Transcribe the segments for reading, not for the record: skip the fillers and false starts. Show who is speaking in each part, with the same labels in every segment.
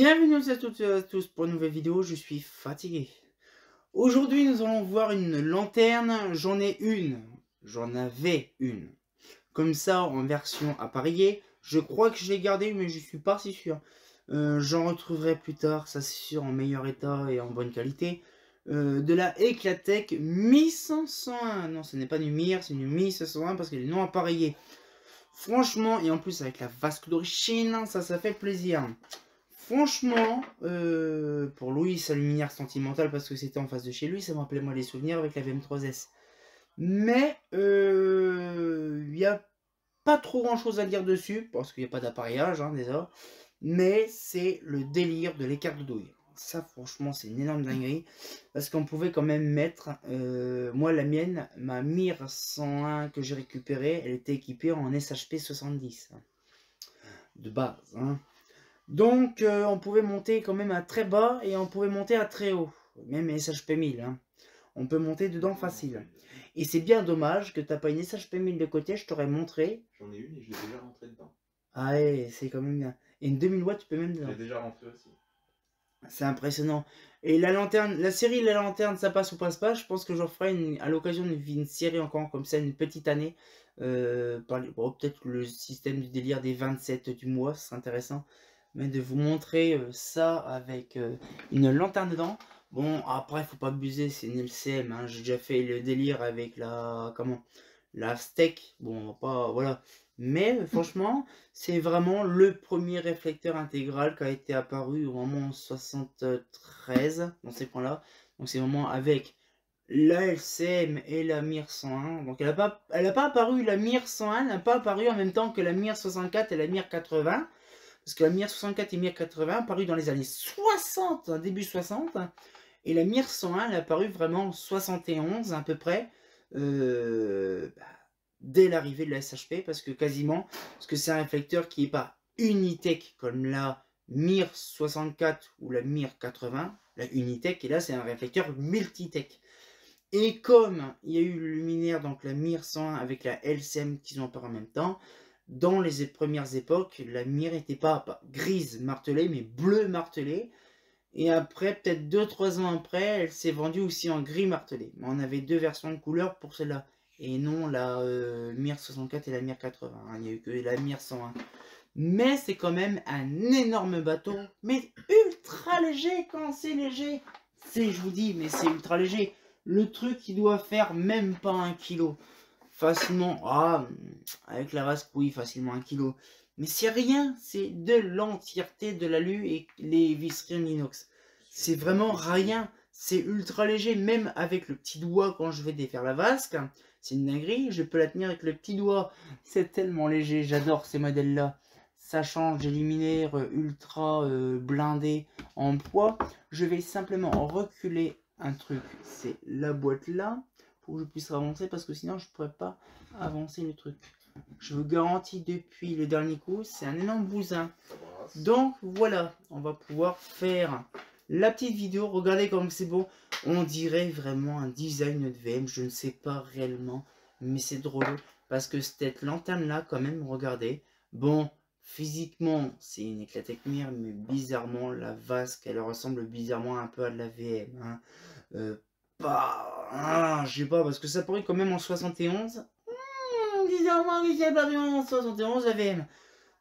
Speaker 1: Bienvenue à toutes et à tous pour une nouvelle vidéo, je suis fatigué. Aujourd'hui nous allons voir une lanterne, j'en avais une. Comme ça en version appareillée, je crois que je l'ai gardée mais je suis pas si sûr. J'en retrouverai plus tard, ça c'est sûr, en meilleur état et en bonne qualité. De la Eclatech Mi 501, non ce n'est pas une Mir, c'est une Mi 501 parce qu'elle est non appareillée. Franchement, et en plus avec la vasque d'origine, ça fait plaisir. Franchement, pour Louis, sa luminaire sentimentale, parce que c'était en face de chez lui, ça me rappelait moi les souvenirs avec la VM3S. Mais, il n'y a pas trop grand chose à dire dessus, parce qu'il n'y a pas d'appareillage, hein, déjà. Mais c'est le délire de l'écart de douille. Ça, franchement, c'est une énorme dinguerie. Parce qu'on pouvait quand même mettre, moi, la mienne, ma Mir 101 que j'ai récupérée, elle était équipée en SHP 70. De base, hein. Donc, on pouvait monter quand même à très bas et on pouvait monter à très haut. Même SHP 1000, hein. On peut monter dedans facile. Et c'est bien dommage que tu n'as pas une SHP 1000 de côté, je t'aurais montré.
Speaker 2: J'en ai une et je l'ai déjà rentrée dedans.
Speaker 1: Ah ouais, c'est quand même bien. Et une 2000 watts, tu peux même
Speaker 2: Je
Speaker 1: dedans.
Speaker 2: l'ai déjà rentrée aussi.
Speaker 1: C'est impressionnant. Et la lanterne, la série La Lanterne, ça passe ou passe pas. Je pense que j'en ferai à l'occasion d'une série encore comme ça, une petite année. Bon, peut-être le système du délire des 27 du mois, ce serait intéressant. Mais de vous montrer ça avec une lanterne dedans. Bon, après, faut pas abuser, c'est une LCM. Hein. J'ai déjà fait le délire avec la steak. Bon, pas, voilà. Mais franchement, c'est vraiment le premier réflecteur intégral qui a été apparu au moment en 73, dans ces points-là. Donc c'est vraiment avec la LCM et la Mir 101. Donc elle n'a pas apparu, la Mir 101 n'a pas apparu en même temps que la Mir 64 et la Mir 80. Parce que la Mir 64 et Mir 80 apparu dans les années 60, début 60. Et la Mir 101 elle a apparu vraiment en 71 à peu près. Dès l'arrivée de la SHP, parce que c'est un réflecteur qui n'est pas Unitech comme la Mir 64 ou la Mir 80, la Unitech, et là c'est un réflecteur Multitech. Et comme il y a eu le luminaire, donc la Mir 101 avec la LCM qui sont apparus en même temps, dans les premières époques, la Mir n'était pas grise martelée, mais bleue martelée. Et après, peut-être 2-3 ans après, elle s'est vendue aussi en gris martelé. Mais on avait deux versions de couleur pour celle-là. Et non la Mir 64 et la Mir 80. Hein. Il n'y a eu que la Mir 101. Mais c'est quand même un énorme bateau. Mais ultra léger quand c'est léger. Je vous dis, mais c'est ultra léger. Le truc, il doit faire même pas 1 kg. Facilement. Ah, avec la vasque, oui, facilement 1 kg. Mais c'est rien. C'est de l'entièreté de l'alu et les visseries en inox. C'est vraiment rien. C'est ultra léger, même avec le petit doigt quand je vais défaire la vasque. C'est une dinguerie, je peux la tenir avec le petit doigt. C'est tellement léger, j'adore ces modèles-là. Ça change des luminaires ultra blindés en poids. Je vais simplement reculer un truc. C'est la boîte là, pour que je puisse avancer, parce que sinon je ne pourrais pas avancer le truc. Je vous garantis depuis le dernier coup, c'est un énorme bousin. Donc voilà, on va pouvoir faire la petite vidéo. Regardez comme c'est beau. On dirait vraiment un design de VM. Je ne sais pas réellement, mais c'est drôle. Parce que cette lanterne là, quand même, regardez. Bon, physiquement, c'est une Eclatech Mir, mais bizarrement, la vasque, elle ressemble bizarrement un peu à de la VM. Hein. Je sais pas, parce que ça pourrait quand même en 71. Bizarrement, oui, c'est pas en 71 la VM.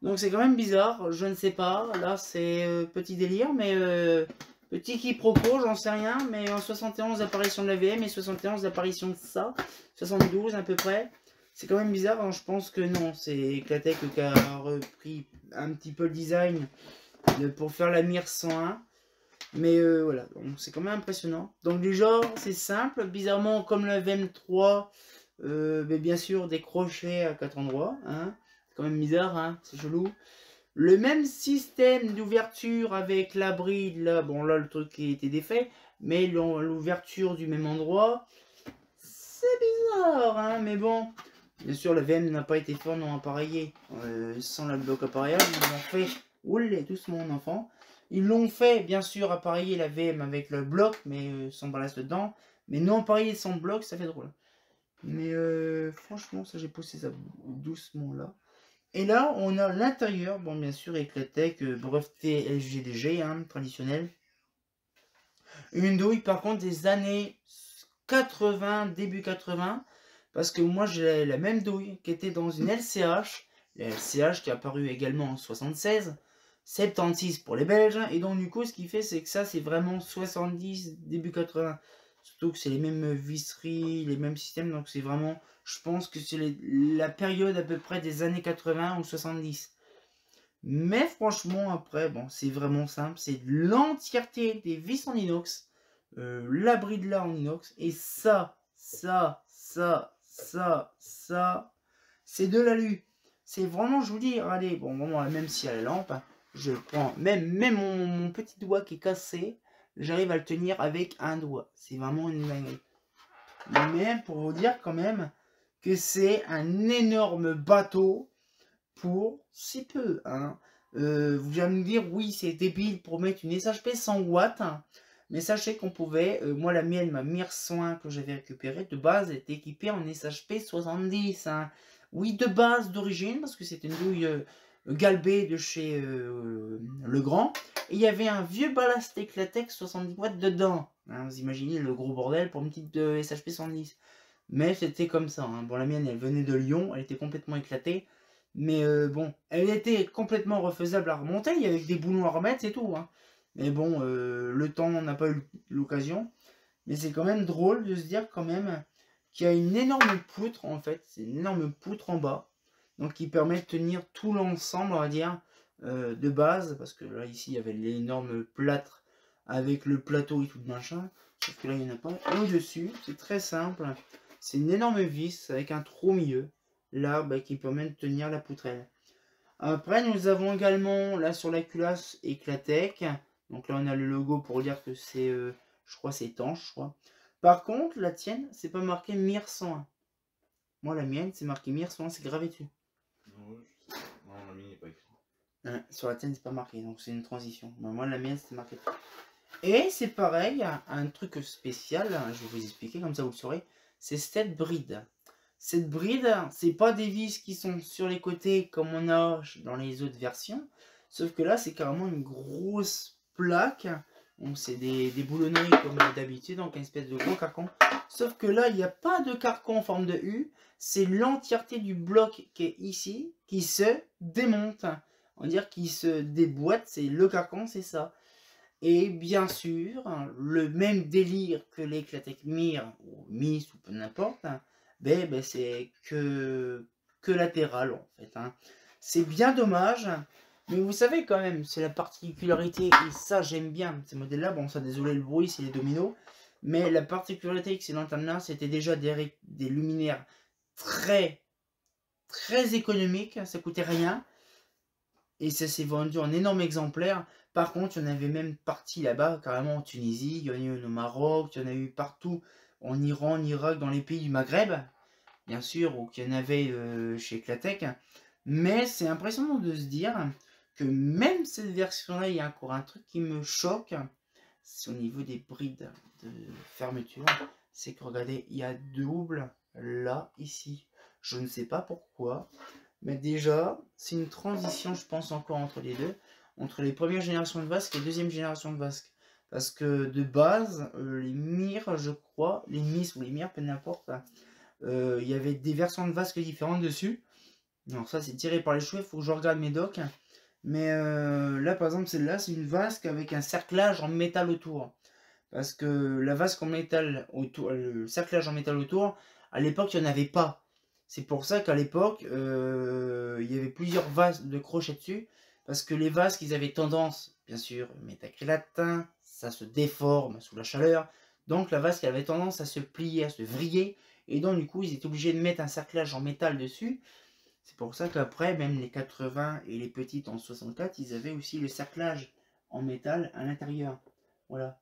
Speaker 1: Donc c'est quand même bizarre, je ne sais pas, là c'est petit délire, mais petit quiproquo, j'en sais rien, mais en 71 apparition de la VM et 71 apparition de ça, 72 à peu près, c'est quand même bizarre, hein, je pense que non, c'est Eclatech qui a repris un petit peu le design pour faire la Mir 101, mais voilà, c'est quand même impressionnant. Donc déjà c'est simple, bizarrement comme la VM3, mais bien sûr des crochets à 4 endroits, hein. Quand même bizarre, hein, c'est chelou. Le même système d'ouverture avec la bride, là, bon là le truc qui était défait, mais l'ouverture du même endroit, c'est bizarre, hein, mais bon. Bien sûr la VM n'a pas été faite non appareillée, sans la bloc appareillage, ils l'ont fait, oulé, doucement mon enfant. Ils l'ont fait, bien sûr, appareiller la VM avec le bloc, mais sans ballast dedans, mais non appareillé sans bloc, ça fait drôle. Mais franchement, ça j'ai poussé ça doucement là. Et là, on a l'intérieur, bon bien sûr avec la tech breveté LGDG, hein, traditionnel. Une douille par contre des années 80, début 80, parce que moi j'ai la même douille qui était dans une LCH, la LCH qui est apparue également en 76, 76 pour les Belges, et donc du coup ce qui fait c'est que ça c'est vraiment 70, début 80, surtout que c'est les mêmes visseries, les mêmes systèmes, donc c'est vraiment, je pense que c'est la période à peu près des années 80 ou 70. Mais franchement, après, bon, c'est vraiment simple. C'est l'entièreté des vis en inox, l'abri de là en inox, et ça, c'est de l'alu. C'est vraiment, je vous dis, allez, bon, vraiment, même si à la lampe, hein, je prends, même mon petit doigt qui est cassé, j'arrive à le tenir avec un doigt. C'est vraiment une dinguerie. Mais pour vous dire quand même que c'est un énorme bateau pour si peu. Hein. Vous allez me dire, oui, c'est débile pour mettre une SHP 100 watts. Hein, mais sachez qu'on pouvait, moi la mienne, ma Mir Soin que j'avais récupérée, de base, était équipée en SHP 70. Hein. Oui, de base, d'origine, parce que c'était une douille galbée de chez Legrand. Et il y avait un vieux ballast Eclatec 70 watts dedans. Hein, vous imaginez le gros bordel pour une petite SHP 110. Mais c'était comme ça. Hein. Bon, la mienne, elle venait de Lyon, elle était complètement éclatée. Mais bon, elle était complètement refaisable à remonter, il y avait des boulons à remettre, c'est tout. Hein. Mais bon, le temps n'a pas eu l'occasion. Mais c'est quand même drôle de se dire quand même qu'il y a une énorme poutre en fait, c'est une énorme poutre en bas. Donc qui permet de tenir tout l'ensemble, on va dire, de base. Parce que là, ici, il y avait l'énorme plâtre avec le plateau et tout le machin. Sauf que là, il n'y en a pas. Et au-dessus, c'est très simple. C'est une énorme vis avec un trou au milieu. Là, bah, qui permet de tenir la poutrelle. Après, nous avons également, là, sur la culasse, Eclatec. Donc là, on a le logo pour dire que c'est, je crois, c'est étanche, je crois. Par contre, la tienne, c'est pas marqué Mir 101. Moi, la mienne, c'est marqué Mir 101, c'est gravé dessus.
Speaker 2: Non, je sais pas. Non, la mienne n'est pas écrite.
Speaker 1: Hein, sur la tienne, c'est pas marqué, donc c'est une transition. Mais moi, la mienne, c'est marqué. Et c'est pareil, un truc spécial, je vais vous expliquer, comme ça vous le saurez, c'est cette bride. Cette bride, c'est pas des vis qui sont sur les côtés comme on a dans les autres versions, sauf que là, c'est carrément une grosse plaque. Donc c'est des boulonneries comme d'habitude, donc une espèce de gros carcan. Sauf que là, il n'y a pas de carcan en forme de U, c'est l'entièreté du bloc qui est ici, qui se démonte. On va dire qu'il se déboîte, c'est le carcan, c'est ça. Et bien sûr, le même délire que l'Eclatec Mir, ou Miss, ou peu n'importe, ben, c'est que latéral en fait. Hein. C'est bien dommage, mais vous savez quand même, c'est la particularité, et ça j'aime bien, ces modèles-là, bon ça désolé le bruit, c'est les dominos, mais la particularité que ces lanternes-là, c'était déjà des luminaires très, très économiques, ça coûtait rien, et ça s'est vendu en énorme exemplaire. Par contre, il y en avait même parti là-bas, carrément en Tunisie, il y en a eu au Maroc, il y en a eu partout, en Iran, en Irak, dans les pays du Maghreb, bien sûr, ou qu'il y en avait chez Eclatec. Mais c'est impressionnant de se dire que même cette version-là, il y a encore un truc qui me choque, c'est au niveau des brides de fermeture. C'est que regardez, il y a double là, ici. Je ne sais pas pourquoi. Mais déjà, c'est une transition, je pense, encore entre les deux. Entre les premières générations de Vasque et les deuxième génération de Vasque. Parce que de base, les Mir, je crois, les Miss ou les Mir, peu n'importe, il y avait des versions de Vasque différentes dessus. Alors ça, c'est tiré par les cheveux, il faut que je regarde mes docs. Mais là, par exemple, celle-là, c'est une vasque avec un cerclage en métal autour. Parce que la vasque en métal autour, le cerclage en métal autour, à l'époque, il n'y en avait pas. C'est pour ça qu'à l'époque, il y avait plusieurs vasques de crochets dessus. Parce que les vasques, ils avaient tendance, bien sûr, métacrélatin, ça se déforme sous la chaleur. Donc la vasque, elle avait tendance à se plier, à se vriller. Et donc, du coup, ils étaient obligés de mettre un cerclage en métal dessus. C'est pour ça qu'après, même les 80 et les petites en 64, ils avaient aussi le cerclage en métal à l'intérieur. Voilà.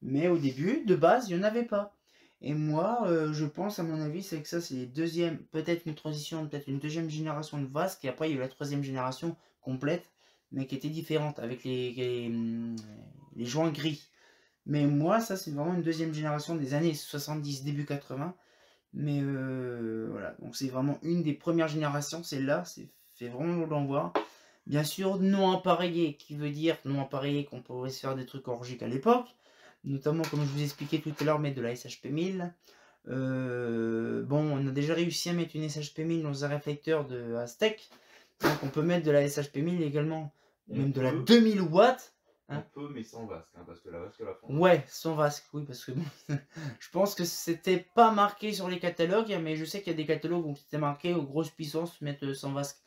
Speaker 1: Mais au début, de base, il n'y en avait pas. Et moi, je pense, à mon avis, c'est que ça, c'est les deuxièmes, peut-être une transition, peut-être une deuxième génération de Vasque, et après, il y a eu la troisième génération complète, mais qui était différente, avec les joints gris. Mais moi, ça, c'est vraiment une deuxième génération des années 70, début 80. Mais voilà, donc c'est vraiment une des premières générations, celle-là, c'est fait vraiment lourd d'envoi. Bien sûr, non appareillé, qui veut dire non appareillé qu'on pourrait se faire des trucs orgiques à l'époque. Notamment, comme je vous expliquais tout à l'heure, mettre de la SHP 1000. Bon, on a déjà réussi à mettre une SHP 1000 dans un réflecteur de Aztec. Donc on peut mettre de la SHP 1000 également. Même de la 2000 watts.
Speaker 2: Hein. On peut, mais sans vasque, hein, parce que la vasque la fond.
Speaker 1: Ouais, sans vasque, oui, parce que bon, je pense que c'était pas marqué sur les catalogues, mais je sais qu'il y a des catalogues où c'était marqué aux grosses puissances mettre sans vasque.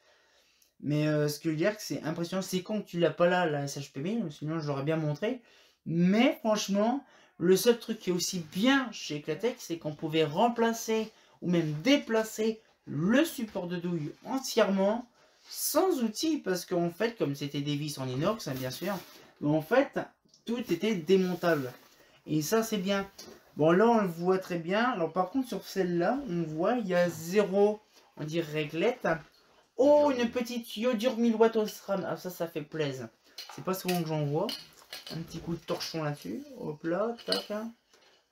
Speaker 1: Mais ce que je veux dire, c'est impressionnant. C'est con que tu l'as pas là, la SHP 1000, sinon je l'aurais bien montré. Mais franchement, le seul truc qui est aussi bien chez Eclatec, c'est qu'on pouvait remplacer ou même déplacer le support de douille entièrement sans outils, parce qu'en fait, comme c'était des vis en inox, hein, bien sûr, en fait, tout était démontable. Et ça, c'est bien. Bon, là, on le voit très bien. Alors, par contre, sur celle-là, on voit, il y a 0, on dit réglette. Oh, une petite iodure 1000 watts au SRAM. Ah, ça fait plaisir. C'est pas souvent que j'en vois. Un petit coup de torchon là-dessus. Hop là, tac.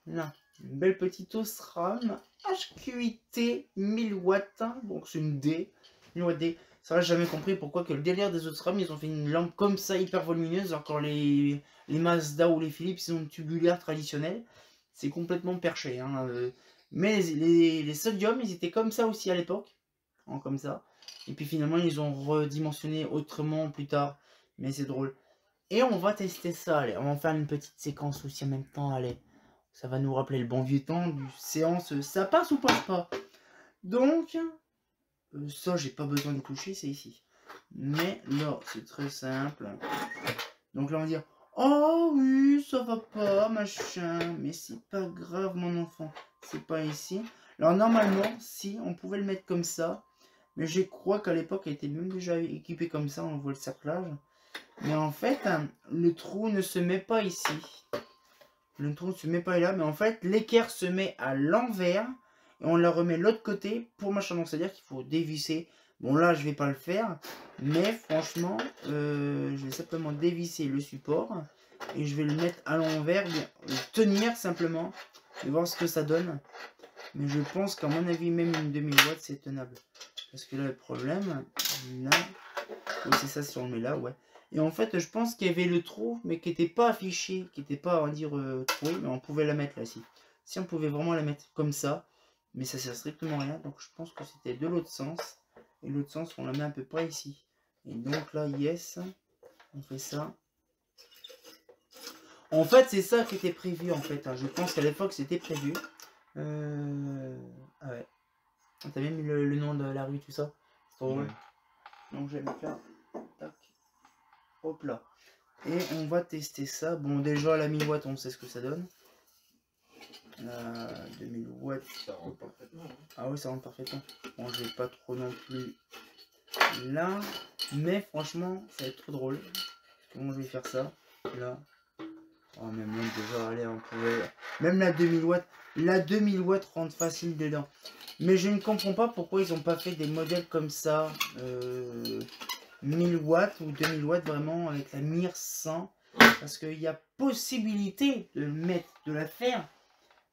Speaker 1: Là, une belle petite OSRAM HQIT 1000 watts. Donc, c'est une D. 1000 watts D. Ça, j'ai jamais compris pourquoi que le délire des OSRAM, ils ont fait une lampe comme ça, hyper volumineuse. Alors, les Mazda ou les Philips, ils ont une tubulaire traditionnelle. C'est complètement perché. Hein. Mais les Sodium, ils étaient comme ça aussi à l'époque. Comme ça. Et puis finalement, ils ont redimensionné autrement plus tard. Mais c'est drôle. Et on va tester ça. Allez, on va faire une petite séquence aussi en même temps. Allez, ça va nous rappeler le bon vieux temps du séance. Ça passe ou passe pas? Donc, ça, j'ai pas besoin de toucher, c'est ici. Mais là, c'est très simple. Donc là, on va dire, oh oui, ça va pas, machin. Mais c'est pas grave, mon enfant. C'est pas ici. Alors normalement, si, on pouvait le mettre comme ça. Mais je crois qu'à l'époque, elle était même déjà équipée comme ça, on voit le cerclage. Mais en fait, le trou ne se met pas ici. Le trou ne se met pas là, mais en fait, l'équerre se met à l'envers. Et on la remet de l'autre côté pour machin. Donc, c'est-à-dire qu'il faut dévisser. Bon, là, je vais pas le faire. Mais franchement, je vais simplement dévisser le support. Et je vais le mettre à l'envers. Le tenir simplement. Et voir ce que ça donne. Mais je pense qu'à mon avis, même une 2000 watts, c'est tenable. Parce que là, le problème, là, oui, c'est ça si on le met là, ouais. Et en fait, je pense qu'il y avait le trou, mais qui n'était pas affiché, qui n'était pas, on va dire, troué, mais on pouvait la mettre là, si on pouvait vraiment la mettre comme ça, mais ça sert strictement à rien, donc je pense que c'était de l'autre sens, et l'autre sens, on la met à peu près ici. Et donc là, yes, on fait ça. En fait, c'est ça qui était prévu, en fait, hein. Je pense qu'à l'époque, c'était prévu. Ah ouais. T'as même mis le nom de la rue, tout ça. C'est trop drôle. Donc je vais me faire. Tac. Hop là. Et on va tester ça. Bon, déjà, la 1000 watts, on sait ce que ça donne. 2000 watts.
Speaker 2: Ça rentre parfaitement. Hein.
Speaker 1: Ah oui, ça rentre parfaitement. Bon, je vais pas trop non plus là. Mais franchement, ça va être trop drôle. Comment je vais faire ça? Là. Oh, mais même déjà, allez, on pouvait. Même la 2000 watts. La 2000 watts rentre facile dedans. Mais je ne comprends pas pourquoi ils n'ont pas fait des modèles comme ça. 1000 watts ou 2000 watts vraiment avec la MIR 100. Parce qu'il y a possibilité de le mettre, de la faire.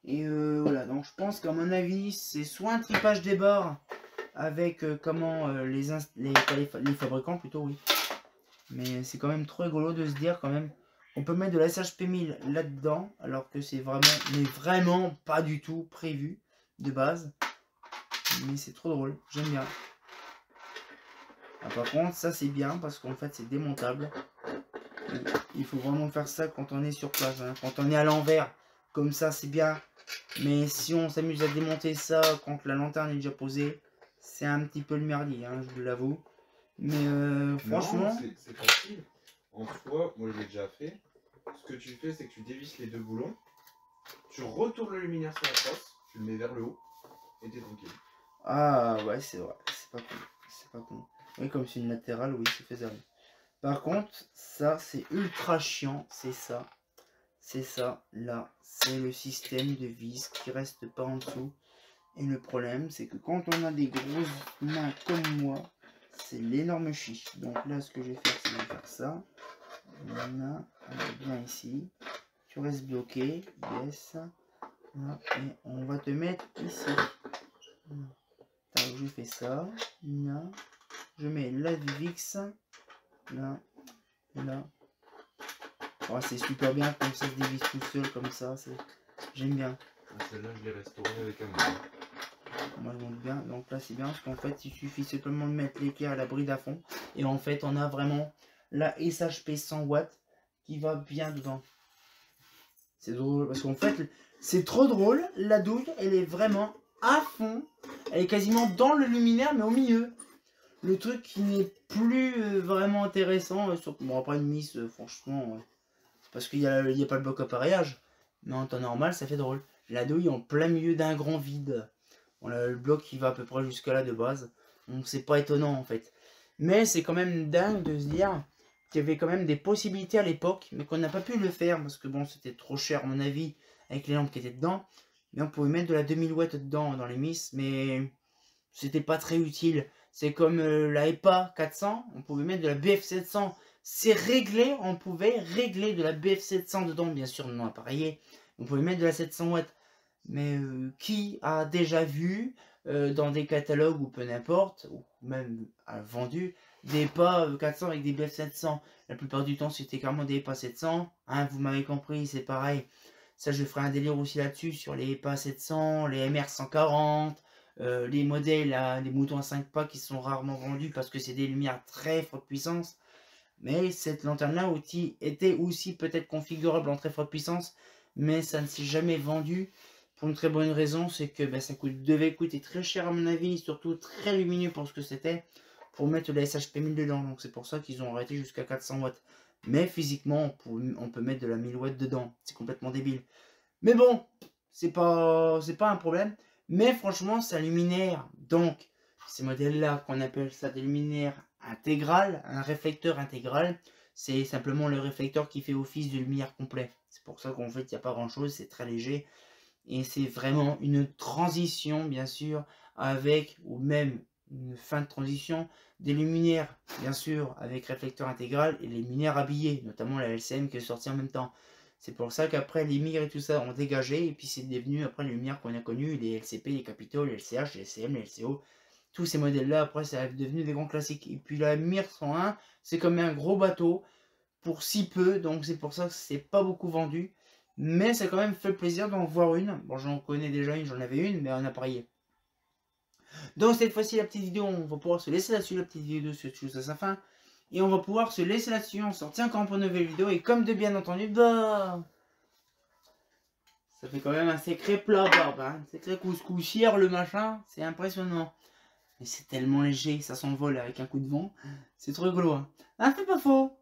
Speaker 1: Et voilà, donc je pense qu'à mon avis, c'est soit un tripage des barres avec les fabricants plutôt, oui. Mais c'est quand même trop rigolo de se dire quand même. On peut mettre de la SHP 1000 là-dedans, alors que c'est vraiment, mais vraiment pas du tout prévu de base. Mais c'est trop drôle, j'aime bien. Ah, par contre, ça c'est bien parce qu'en fait c'est démontable. Il faut vraiment faire ça quand on est sur place, hein. Quand on est à l'envers, comme ça c'est bien. Mais si on s'amuse à démonter ça quand la lanterne est déjà posée, c'est un petit peu le merdier, hein, je vous l'avoue. Mais franchement...
Speaker 2: c'est facile. En soi, moi je l'ai déjà fait. Ce que tu fais, c'est que tu dévisses les deux boulons, tu retournes le luminaire sur la face, tu le mets vers le haut, et t'es tranquille.
Speaker 1: Ah ouais, c'est vrai, c'est pas con, c'est pas con. Oui, comme c'est une latérale, oui, c'est faisable. Par contre, ça c'est ultra chiant, c'est ça, là, c'est le système de vis qui reste pas en dessous. Et le problème, c'est que quand on a des grosses mains comme moi, c'est l'énorme chiche. Donc là, ce que je vais faire, c'est de faire ça. Voilà, on est bien ici. Tu restes bloqué, yes. Là, et on va te mettre ici. Là. Je fais ça. Là, je mets la Vivix. Là, là. Oh, c'est super bien, comme ça se dévisse tout seul, comme ça. J'aime bien.
Speaker 2: Celle-là, je l'ai restaurée avec un mot.
Speaker 1: Moi je monte bien, donc là c'est bien parce qu'en fait il suffit simplement de mettre l'éclair à la bride à fond et en fait on a vraiment la SHP 100 watts qui va bien dedans. C'est drôle parce qu'en fait c'est trop drôle, la douille elle est vraiment à fond, elle est quasiment dans le luminaire mais au milieu. Le truc qui n'est plus vraiment intéressant, bon après une miss franchement c'est parce qu'il n'y a pas le bloc appareillage, mais en temps normal ça fait drôle. La douille en plein milieu d'un grand vide. On a le bloc qui va à peu près jusqu'à là de base. Donc c'est pas étonnant en fait. Mais c'est quand même dingue de se dire qu'il y avait quand même des possibilités à l'époque. Mais qu'on n'a pas pu le faire. Parce que bon c'était trop cher à mon avis. Avec les lampes qui étaient dedans. Mais on pouvait mettre de la 2000 watts dedans dans les miss. Mais c'était pas très utile. C'est comme la EPA 400. On pouvait mettre de la BF 700. C'est réglé. On pouvait régler de la BF 700 dedans. Bien sûr non appareillé. On pouvait mettre de la 700 watts. Mais qui a déjà vu dans des catalogues ou peu n'importe, ou même vendu, des EPA 400 avec des BF 700? La plupart du temps c'était carrément des EPA 700, hein, vous m'avez compris, c'est pareil. Ça je ferai un délire aussi là-dessus, sur les EPA 700, les MR 140, les modèles, les moutons à 5 pas qui sont rarement vendus parce que c'est des lumières très forte puissance. Mais cette lanterne-là était aussi peut-être configurable en très forte puissance, mais ça ne s'est jamais vendu. Pour une très bonne raison, c'est que ça devait coûter très cher à mon avis, surtout très lumineux pour ce que c'était, pour mettre la SHP 1000 dedans. Donc c'est pour ça qu'ils ont arrêté jusqu'à 400 watts. Mais physiquement, on peut mettre de la 1000 watts dedans. C'est complètement débile. Mais bon, c'est pas un problème. Mais franchement, c'est un luminaire. Donc, ces modèles-là, qu'on appelle ça des luminaires intégral, un réflecteur intégral, c'est simplement le réflecteur qui fait office de lumière complet. C'est pour ça qu'en fait, il n'y a pas grand-chose, c'est très léger. Et c'est vraiment une transition, bien sûr, avec, ou même une fin de transition, des luminaires, bien sûr, avec réflecteur intégral et les luminaires habillés, notamment la LCM qui est sortie en même temps. C'est pour ça qu'après, les mires et tout ça ont dégagé, et puis c'est devenu, après, les lumières qu'on a connues, les LCP, les Capitol, les LCH, les LCM, les LCO, tous ces modèles-là, après, ça est devenu des grands classiques. Et puis la Mir 101, c'est comme un gros bateau, pour si peu, donc c'est pour ça que c'est pas beaucoup vendu. Mais ça a quand même fait plaisir d'en voir une. Bon, j'en connais déjà une, j'en avais une, mais on a parié. Donc cette fois-ci, la petite vidéo, on va pouvoir se laisser là-dessus. La petite vidéo se touche à sa fin. Et on va pouvoir se laisser là-dessus. On sortit encore pour une nouvelle vidéo. Et comme de bien entendu, ça fait quand même un sacré plat barbe. Hein. Un sacré couscous hier, le machin. C'est impressionnant. Mais c'est tellement léger, ça s'envole avec un coup de vent. C'est trop rigolo. Hein. Ah, c'est pas faux.